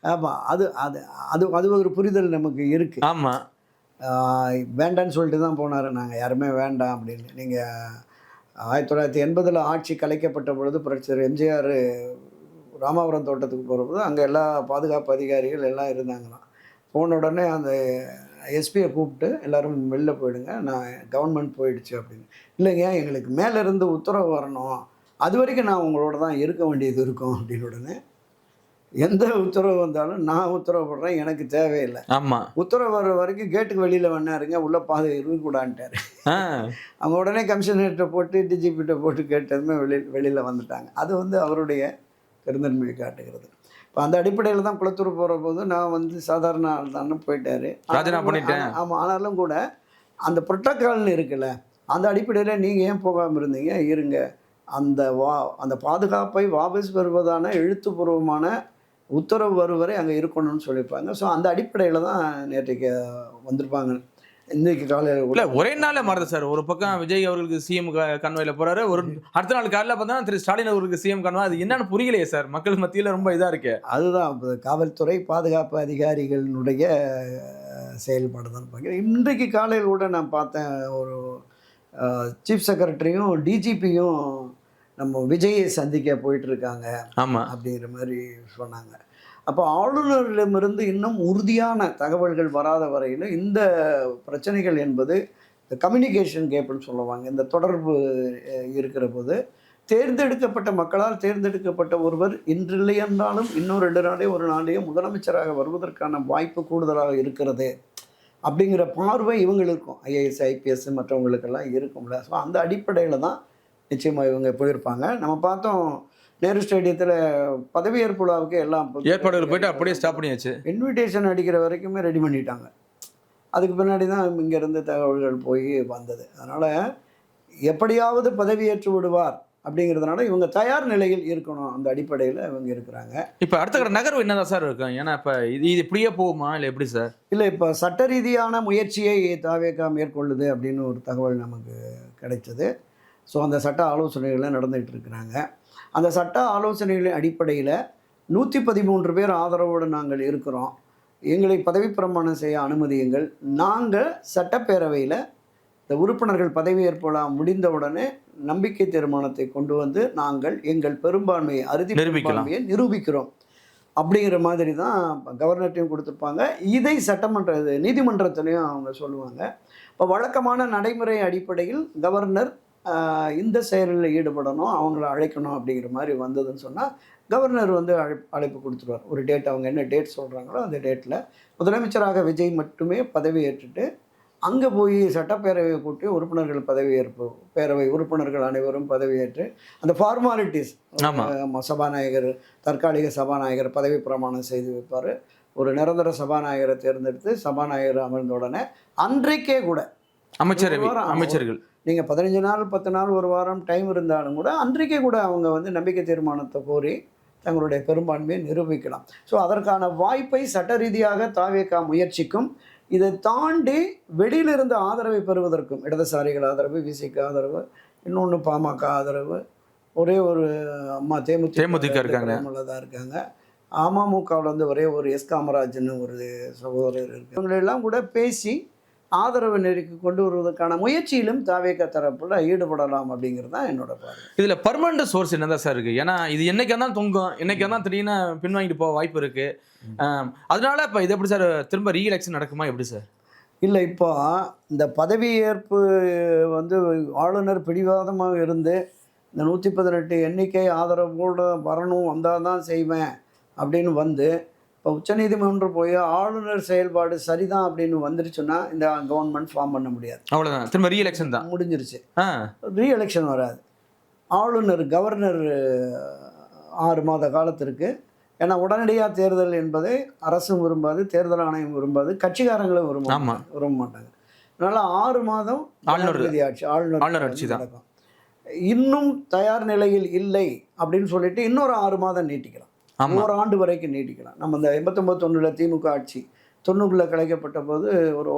ஆமாம், அது அது அது அது ஒரு புரிதல் நமக்கு இருக்குது. ஆமாம், வேண்டான்னு சொல்லிட்டு தான் போனார், நாங்கள் யாருமே வேண்டாம் அப்படின்னு. நீங்கள் 1980 ஆட்சி கலைக்கப்பட்ட பொழுது புரட்சியாளர் எம்ஜிஆர் ராமாபுரம் தோட்டத்துக்கு போகிறபோது அங்கே எல்லா பாதுகாப்பு அதிகாரிகள் எல்லாம் இருந்தாங்களாம். போன உடனே அந்த எஸ்பியை கூப்பிட்டு எல்லோரும் வெளில போயிடுங்க, நான் கவர்மெண்ட் போயிடுச்சு அப்படின்னு. இல்லைங்க, எங்களுக்கு மேலேருந்து உத்தரவு வரணும், அது வரைக்கும் நான் உங்களோட தான் இருக்க வேண்டியது இருக்கும் அப்படின்னு. உடனே எந்த உத்தரவு வந்தாலும் நான் உத்தரவு போடுறேன், எனக்கு தேவையில்லை. ஆமாம், உத்தரவு வர்ற வரைக்கும் கேட்டுக்கு வெளியில் வேணாருங்க, உள்ள பாதை இருக்கக்கூடான்ட்டார். அவங்க உடனே கமிஷனர்கிட்ட போட்டு டிஜிபிகிட்ட போட்டு கேட்டதுமே வெளியில் வந்துட்டாங்க. அது வந்து அவருடைய பெருந்தன்மையை காட்டுகிறது. இப்போ அந்த அடிப்படையில் தான் குளத்தூர் போகிற போது நான் வந்து சாதாரண ஆள் தானே போயிட்டாரு, ராஜினாமா பண்ணிட்டேன். ஆமாம், ஆனாலும் கூட அந்த புரோட்டோகால்னு இருக்குல்ல, அந்த அடிப்படையில் நீங்கள் ஏன் போகாமல் இருந்தீங்க, இருங்க, அந்த பாதுகாப்பை வாபஸ் பெறுவதான எழுத்துப்பூர்வமான உத்தரவு வரும் வரை அங்கே இருக்கணும்னு சொல்லியிருப்பாங்க. ஸோ அந்த அடிப்படையில் தான் நேற்றைக்கு வந்திருப்பாங்க. இன்றைக்கு காலையில் ஒரே நாளில் மாறுது சார். ஒரு பக்கம் விஜய் அவர்களுக்கு சிஎம் கன்வாயில் போகிறாரு, ஒரு அடுத்த நாள் காலையில் பார்த்தா திரு ஸ்டாலின் அவர்களுக்கு சிஎம் கன்வாய். அது என்னன்னு புரியலையே சார், மக்கள் மத்தியில் ரொம்ப இதாக இருக்கு. அதுதான் காவல்துறை பாதுகாப்பு அதிகாரிகளினுடைய செயல்பாடு தான் பார்க்குறேன். இன்றைக்கு காலையில் கூட நான் பார்த்தேன், ஒரு சீஃப் செக்ரட்டரியும் டிஜிபியும் நம்ம விஜயை சந்திக்க போயிட்டு இருக்காங்க ஆமா. அப்படிங்கிற மாதிரி சொன்னாங்க. அப்போ ஆளுநரிடமிருந்து இன்னும் உறுதியான தகவல்கள் வராத வரையில் இந்த பிரச்சனைகள் என்பது கம்யூனிகேஷன் கேப்னு சொல்லுவாங்க. இந்த தொடர்பு இருக்கிற போது தேர்ந்தெடுக்கப்பட்ட மக்களால் தேர்ந்தெடுக்கப்பட்ட ஒருவர் இன்றில்லை என்றாலும் இன்னும் 2 நாளே ஒரு நாளையோ முதலமைச்சராக வருவதற்கான வாய்ப்பு கூடுதலாக இருக்கிறது அப்படிங்கிற பார்வை இவங்களுக்கும் ஐஏஎஸ் ஐபிஎஸ் மற்றவங்களுக்கெல்லாம் இருக்கும்ல. ஸோ அந்த அடிப்படையில் தான் நிச்சயமாக இவங்க போயிருப்பாங்க. நம்ம பார்த்தோம் நேரு ஸ்டேடியத்தில் பதவியேற்பு விழாவுக்கு எல்லாம் ஏற்பாடுகள் போயிட்டு அப்படியே ஸ்டாப் பண்ணியாச்சு. இன்விடேஷன் அடிக்கிற வரைக்குமே ரெடி பண்ணிட்டாங்க. அதுக்கு பின்னாடி தான் இங்கேருந்து தகவல்கள் போய் வந்தது. அதனால் எப்படியாவது பதவியேற்று விடுவார் அப்படிங்கிறதுனால இவங்க தயார் நிலையில் இருக்கணும். அந்த அடிப்படையில் இவங்க இருக்கிறாங்க. இப்போ அடுத்த கட்ட நகர்வு என்னதான் சார் இருக்கும்? ஏன்னா இப்போ இது இப்படியே போகுமா இல்லை எப்படி சார்? இல்லை, இப்போ சட்ட ரீதியான முயற்சியை தாவேகா மேற்கொள்ளுது அப்படின்னு ஒரு தகவல் நமக்கு கிடைச்சது. ஸோ அந்த சட்ட ஆலோசனைகள்லாம் நடந்துகிட்டு இருக்கிறாங்க. அந்த சட்ட ஆலோசனைகளின் அடிப்படையில் 113 பேர் ஆதரவோடு நாங்கள் இருக்கிறோம், எங்களை பதவி பிரமாணம் செய்ய அனுமதியுங்கள், நாங்கள் சட்டப்பேரவையில் இந்த உறுப்பினர்கள் பதவியேற்பு முடிந்தவுடனே நம்பிக்கை தீர்மானத்தை கொண்டு வந்து நாங்கள் எங்கள் பெரும்பான்மையை பெரும்பான்மையை நிரூபிக்கிறோம் அப்படிங்கிற மாதிரி தான் கவர்னர்ட்டையும் கொடுத்துருப்பாங்க. இதை நீதிமன்றத்திலையும் அவங்க சொல்லுவாங்க. இப்போ வழக்கமான நடைமுறை அடிப்படையில் கவர்னர் இந்த செயலில் ஈடுபடணும், அவங்கள அழைக்கணும் அப்படிங்கிற மாதிரி வந்ததுன்னு சொன்னால் கவர்னர் வந்து அழைப்பு கொடுத்துருவார். ஒரு டேட், அவங்க என்ன டேட் சொல்கிறாங்களோ அந்த டேட்டில் முதலமைச்சராக விஜய் மட்டுமே பதவி ஏற்றுட்டு அங்கே போய் சட்டப்பேரவையை கூட்டி உறுப்பினர்கள் பதவியேற்பு, பேரவை உறுப்பினர்கள் அனைவரும் பதவியேற்று அந்த ஃபார்மாலிட்டிஸ், சபாநாயகர், தற்காலிக சபாநாயகர் பதவி பிரமாணம் செய்து வைப்பார். ஒரு நிரந்தர சபாநாயகரை தேர்ந்தெடுத்து சபாநாயகர் அமர்ந்த உடனே அன்றைக்கே கூட அமைச்சர்கள் நீங்கள் 15 நாள் 10 நாள் ஒரு வாரம் டைம் இருந்தாலும் கூட அன்றைக்கே கூட அவங்க வந்து நம்பிக்கை தீர்மானத்தை கோரி தங்களுடைய பெரும்பான்மையை நிரூபிக்கலாம். ஸோ அதற்கான வாய்ப்பை சட்ட ரீதியாக தாவேகா முயற்சிக்கும். இதை தாண்டி வெளியிலிருந்து ஆதரவை பெறுவதற்கும் இடதுசாரிகள் ஆதரவு, விசிக்கு ஆதரவு, இன்னொன்று பாமக ஆதரவு, ஒரே ஒரு அம்மா தேமுதிக இருக்காங்க, அமமுகவில் வந்து ஒரே ஒரு எஸ் காமராஜ்னு ஒரு சகோதரர் இருக்கு. இவங்களெல்லாம் கூட பேசி ஆதரவு நெருக்கி கொண்டு வருவதற்கான முயற்சியிலும் தாவேகா தரப்புல ஈடுபடலாம் அப்படிங்கிறது தான் என்னோட பார்வை. இதுல பர்மனன்ட் சோர்ஸ் என்னதான் சார் இருக்கு? ஏன்னா இது என்னைக்கா தான் தொங்கும், என்னைக்கா தான் திடீர்னு பின்வாங்கிட்டு போக வாய்ப்பு இருக்கு. அதனால இப்போ இது எப்படி சார் திரும்ப ரீஎலெக்ஷன் நடக்குமா எப்படி சார்? இல்லை, இப்போ இந்த பதவியேற்பு வந்து ஆளுநர் பிடிவாதமாக இருந்து இந்த 118 எண்ணிக்கை ஆதரவோடு வரணும், வந்தால் தான் செய்வேன் அப்படின்னு வந்து இப்போ உச்சநீதிமன்றம் போய் ஆளுநர் செயல்பாடு சரிதான் அப்படின்னு வந்துருச்சுன்னா இந்த கவர்மெண்ட் ஃபார்ம் பண்ண முடியாது. அவ்வளோதான், திரும்ப ரீஎலெக்ஷன் தான், முடிஞ்சிருச்சு. ரீஎலெக்ஷன் வராது. கவர்னர் 6 மாத காலத்திற்கு, ஏன்னா உடனடியாக தேர்தல் என்பதை அரசும் விரும்பாது, தேர்தல் ஆணையம் விரும்பாது, கட்சிக்காரங்களும் விரும்ப மாட்டாங்க. அதனால் 6 மாதம் ஆளுநர் ஆட்சி தான் நடக்கும். இன்னும் தயார் நிலையில் இல்லை அப்படின்னு சொல்லிட்டு இன்னொரு 6 மாதம் நீட்டிக்கலாம், ஓராண்டு வரைக்கும் நீட்டிக்கலாம். நம்ம இந்த 89-90 திமுக ஆட்சி 90 கலைக்கப்பட்ட போது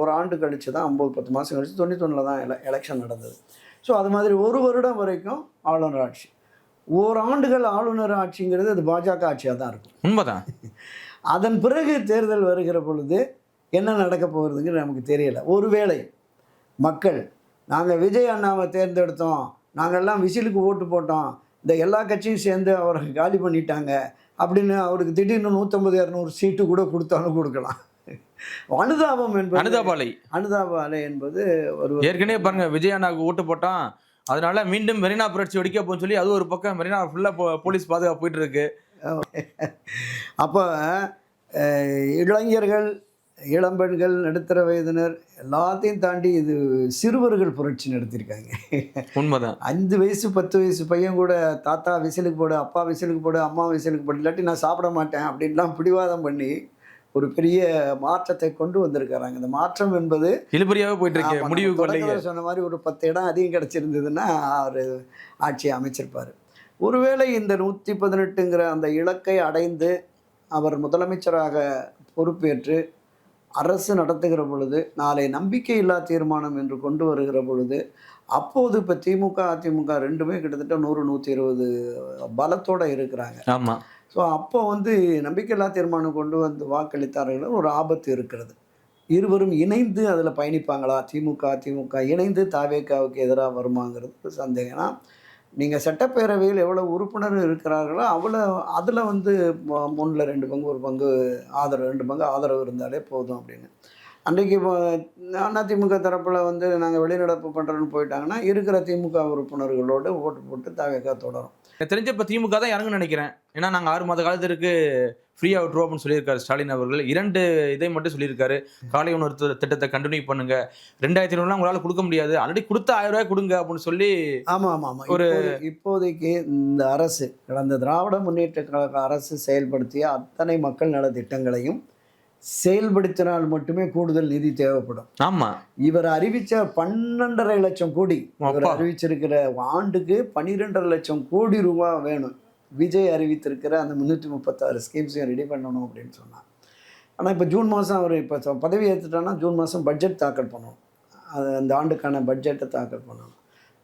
ஒரு ஆண்டு கழித்து தான், 9-10 மாதம் கழித்து 91 தான் எலெக்ஷன் நடந்தது. ஸோ அது மாதிரி 1 வருடம் வரைக்கும் ஆளுநர் ஆட்சி, ஓராண்டுகள் ஆளுநர் ஆட்சிங்கிறது அது பாஜக ஆட்சியாக தான் இருக்கும். உண்மைதான். அதன் பிறகு தேர்தல் வருகிற பொழுது என்ன நடக்க போகிறதுங்கிறது நமக்கு தெரியலை. ஒருவேளை மக்கள் நாங்கள் விஜய் அண்ணாவை தேர்ந்தெடுத்தோம், நாங்கள்லாம் விசிலுக்கு ஓட்டு போட்டோம், இந்த எல்லா கட்சியும் சேர்ந்து அவரை காலி பண்ணிட்டாங்க அப்படின்னு அவருக்கு திடீர்னு 150-200 சீட்டு கூட கொடுத்தாலும் கொடுக்கலாம். அனுதாபம் என்பது, அனுதாப அலை என்பது ஒரு ஏற்கனவே பாருங்க, விஜய் அண்ணாவுக்கு ஓட்டு போட்டான், அதனால மீண்டும் மெரினா புரட்சி வெடிக்க போன்னு சொல்லி அது ஒரு பக்கம் மெரினா ஃபுல்லாக போலீஸ் பாதுகாப்பு போயிட்டு இருக்கு. அப்போ இளைஞர்கள், இளம்பெண்கள், நடுத்தர வயதினர் எல்லாத்தையும் தாண்டி இது சிறுவர்கள் புரட்சி நடத்தியிருக்காங்க. உண்மைதான். 5 வயசு 10 வயசு பையன் கூட தாத்தா விசிலுக்கு போடு, அப்பா விசிலுக்கு போடு, அம்மா விசிலுக்கு போடு, இல்லாட்டி நான் சாப்பிட மாட்டேன் அப்படின்லாம் பிடிவாதம் பண்ணி ஒரு பெரிய மாற்றத்தை கொண்டு வந்திருக்காங்க. இந்த மாற்றம் என்பது இழுபறியாக போயிட்டு இருக்கு. முடிவு சொன்ன மாதிரி ஒரு 10 இடம் அதிகம் கிடச்சிருந்ததுன்னா அவர் ஆட்சியை அமைச்சிருப்பார். ஒருவேளை இந்த 118ங்கிற அந்த இலக்கை அடைந்து அவர் முதலமைச்சராக பொறுப்பேற்று அரசு நடத்துகிற பொழுது, நாளை நம்பிக்கையில்லா தீர்மானம் என்று கொண்டு வருகிற பொழுது, அப்போது இப்போ திமுக அதிமுக ரெண்டுமே கிட்டத்தட்ட 100-120 பலத்தோடு இருக்கிறாங்க. ஆமாம். ஸோ அப்போ வந்து நம்பிக்கையில்லா தீர்மானம் கொண்டு வந்து வாக்களித்தார்கள், ஒரு ஆபத்து இருக்கிறது. இருவரும் இணைந்து அதில் பயணிப்பாங்களா, திமுக அதிமுக இணைந்து தாவேகாவுக்கு எதிராக வருமாங்கிறது சந்தேகம்னா நீங்கள் சட்டப்பேரவையில் எவ்வளோ உறுப்பினர் இருக்கிறார்களோ அதில் வந்து 3ல் 2 பங்கு 1 பங்கு ஆதரவு 2 பங்கு ஆதரவு இருந்தாலே போதும் அப்படின்னு. அன்றைக்கி இப்போ அதிமுக தரப்பில் வந்து நாங்கள் வெளிநடப்பு பண்ணுறோன்னு போயிட்டாங்கன்னா இருக்கிற திமுக உறுப்பினர்களோடு ஓட்டு போட்டு தாவேக்கா தொடரும். எனக்கு தெரிஞ்ச இப்போ திமுக தான் இறங்குன்னு நினைக்கிறேன். ஏன்னா நாங்கள் 6 மாத காலத்திற்கு ஃப்ரீயாக விட்டுருவோம் அப்படின்னு சொல்லியிருக்காரு ஸ்டாலின் அவர்கள். 2 இதை மட்டும் சொல்லியிருக்காரு. காலை உணவு திட்டத்தை கண்டினியூ பண்ணுங்க, 2500 உங்களால் கொடுக்க முடியாது, ஆல்ரெடி கொடுத்த 1000 ரூபாய் கொடுங்க அப்படின்னு சொல்லி. ஆமாம் இப்போதைக்கு இந்த அரசு கடந்த திராவிட முன்னேற்ற கழக அரசு செயல்படுத்திய அத்தனை மக்கள் நல திட்டங்களையும் செயல்படுத்தினால் மட்டுமே கூடுதல் நிதி தேவைப்படும். ஆமா, இவர் அறிவிச்ச 12.5 லட்சம் கோடி, இவர் அறிவிச்சிருக்கிற ஆண்டுக்கு 12.5 லட்சம் கோடி ரூபாய் வேணும். விஜய் அறிவித்திருக்கிற அந்த 336 ஸ்கீம்ஸையும் ரெடி பண்ணணும் அப்படின்னு சொன்னார். ஆனால் இப்போ ஜூன் மாதம் அவர் இப்போ பதவி ஏற்றுட்டான்னா ஜூன் மாதம் பட்ஜெட் தாக்கல் பண்ணணும். அது அந்த ஆண்டுக்கான பட்ஜெட்டை தாக்கல் பண்ணணும்.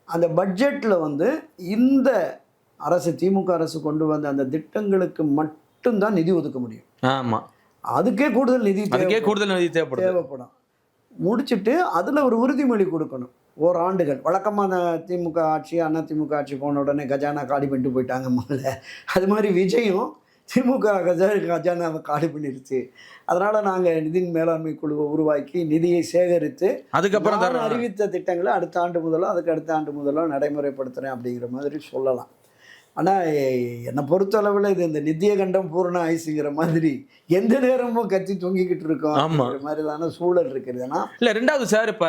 அந்த பட்ஜெட்டில் வந்து இந்த அரசு திமுக அரசு கொண்டு வந்த அந்த திட்டங்களுக்கு மட்டும்தான் நிதி ஒதுக்க முடியும். ஆமாம், அதுக்கே கூடுதல் நிதி தேவைப்படும். முடிச்சுட்டு அதில் ஒரு உறுதிமொழி கொடுக்கணும். ஓராண்டுகள் வழக்கமான திமுக ஆட்சி அதிமுக ஆட்சி போன உடனே கஜானா காலி பண்ணிட்டு போயிட்டாங்க முதல்ல. அது மாதிரி விஜயும் திமுக கஜானாவை காலி பண்ணிருச்சு. அதனால் நாங்கள் நிதி மேலாண்மை குழுவை உருவாக்கி நிதியை சேகரித்து அதுக்கப்புறம் அறிவித்த திட்டங்களை அடுத்த ஆண்டு முதலோ அதுக்கு அடுத்த ஆண்டு முதலோ நடைமுறைப்படுத்துகிறேன் அப்படிங்கிற மாதிரி சொல்லலாம். ஆனால் என்னை பொறுத்தளவில் இது இந்த நித்திய கண்டம் பூரண ஆயுசுங்கிற மாதிரி எந்த நேரமும் கத்தி தொங்கிக்கிட்டு இருக்கோம் அப்படிங்கிற மாதிரி தானே சூழல் இருக்கிறதுனா. இல்லை, 2வது சார், இப்போ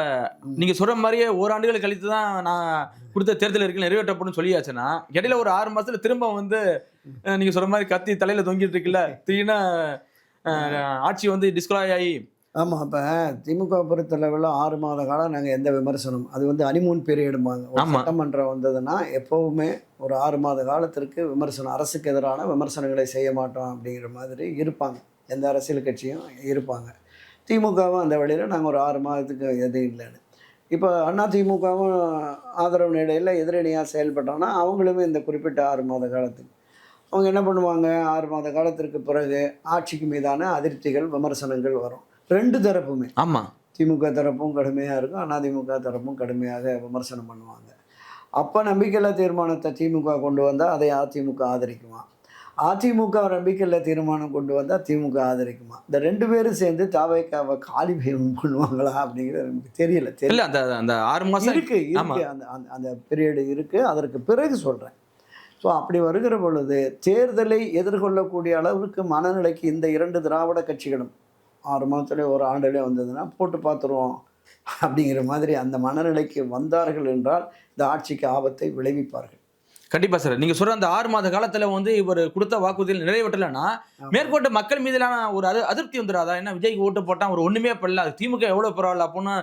நீங்கள் சொல்கிற மாதிரியே ஓராண்டுகள் கழித்து தான் நான் கொடுத்த தேர்தல் இருக்கு நிறைவேற்றப்படும் சொல்லியாச்சுன்னா, இடையில ஒரு 6 மாதத்துல திரும்ப வந்து நீங்கள் சொல்கிற மாதிரி கத்தி தலையில் தொங்கிட்டு இருக்குல்ல, திடீர்னு ஆட்சி வந்து டிஸ்குலாய் ஆகி. ஆமாம், இப்போ திமுக பொறுத்தளவில் 6 மாத காலம் நாங்கள் எந்த விமர்சனம், அது வந்து ஹனிமூன் பீரியடும்பாங்க. சட்டமன்றம் வந்ததுன்னா எப்போவுமே ஒரு 6 மாத காலத்திற்கு விமர்சனம், அரசுக்கு எதிரான விமர்சனங்களை செய்ய மாட்டோம் அப்படிங்கிற மாதிரி இருப்பாங்க. எந்த அரசியல் கட்சியும் இருப்பாங்க. திமுகவும் அந்த வழியில் நாங்கள் ஒரு 6 மாதத்துக்கு எதுவும் இல்லைன்னு. இப்போ அதிமுகவும் ஆதரவு நிலையில் எதிரணியாக செயல்பட்டோன்னா அவங்களுமே இந்த குறிப்பிட்ட 6 மாத காலத்துக்கு அவங்க என்ன பண்ணுவாங்க, 6 மாத காலத்திற்கு பிறகு ஆட்சிக்கு மீதான அதிருப்திகள் விமர்சனங்கள் வரும். 2 தரப்புமே. ஆமாம், திமுக தரப்பும் கடுமையாக இருக்கும், அதிமுக தரப்பும் கடுமையாக விமர்சனம் பண்ணுவாங்க. அப்போ நம்பிக்கையில்லா தீர்மானத்தை திமுக கொண்டு வந்தால் அதை அதிமுக ஆதரிக்குமா, அதிமுக நம்பிக்கையில்லா தீர்மானம் கொண்டு வந்தால் திமுக ஆதரிக்குமா, இந்த 2 பேரும் சேர்ந்து தாவேக்காவை காலி பண்ணுவாங்களா அப்படிங்கிறது எனக்கு தெரியல. அந்த 6 மாதம் இருக்கு அந்த பீரியடு இருக்குது. அதற்கு பிறகு சொல்கிறேன். ஸோ அப்படி வருகிற பொழுது தேர்தலை எதிர்கொள்ளக்கூடிய அளவுக்கு மனநிலைக்கு இந்த 2 திராவிட கட்சிகளும் 6 மாதத்துலேயே ஒரு ஆண்டுலேயே வந்ததுன்னா போட்டு பார்த்துருவோம் அப்படிங்கிற மாதிரி அந்த மனநிலைக்கு வந்தார்கள் என்றால் இந்த ஆட்சிக்கு ஆபத்தை விளைவிப்பார்கள். கண்டிப்பாக சார். நீங்கள் சொல்கிற அந்த 6 மாத காலத்தில் வந்து இவர் கொடுத்த வாக்குறுதிகள் நிறைவேற்றலைன்னா மேற்கொண்டு மக்கள் மீதான ஒரு அதிருப்தி வந்துடாதா? ஏன்னா விஜய்க்கு ஓட்டு போட்டால் ஒரு ஒன்றுமே பண்ணல, திமுக எவ்வளோ பரவாயில்ல அப்படின்னு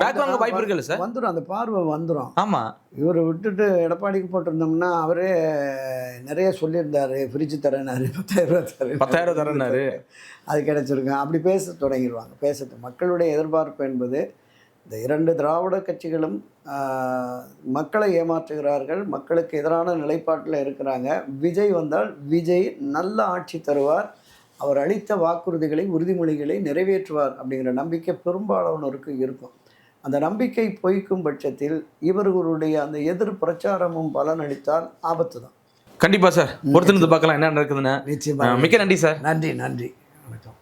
பேக் வாங்க வாய்ப்பு இருக்குல்ல சார்? வந்துடும், அந்த பார்வை வந்துடும். ஆமாம், இவரை விட்டுட்டு எடப்பாடிக்கு போட்டிருந்தோம்னா அவரே நிறைய சொல்லியிருந்தாரு, ஃப்ரிட்ஜ் தரேனாரு, 10,000 தரேனாரு, அது கிடைச்சிருக்கேன் அப்படி பேச தொடங்கிடுவாங்க. பேசட்டு மக்களுடைய எதிர்பார்ப்பு என்பது இந்த 2 திராவிட கட்சிகளும் மக்களை ஏமாற்றுகிறார்கள், மக்களுக்கு எதிரான நிலைப்பாட்டில் இருக்கிறாங்க. விஜய் வந்தால் விஜய் நல்ல ஆட்சி தருவார், அவர் அளித்த வாக்குறுதிகளை உறுதிமொழிகளை நிறைவேற்றுவார் அப்படிங்கிற நம்பிக்கை பெரும்பாலானோருக்கு இருக்கும். அந்த நம்பிக்கை பொய்க்கும் பட்சத்தில் இவர்களுடைய அந்த எதிர் பிரச்சாரமும் பலனளித்தால் ஆபத்து தான். கண்டிப்பாக சார். பொறுத்திருந்து பார்க்கலாம் என்ன நடக்குதுன்னு. நிச்சயமாக. மிக்க நன்றி சார். நன்றி.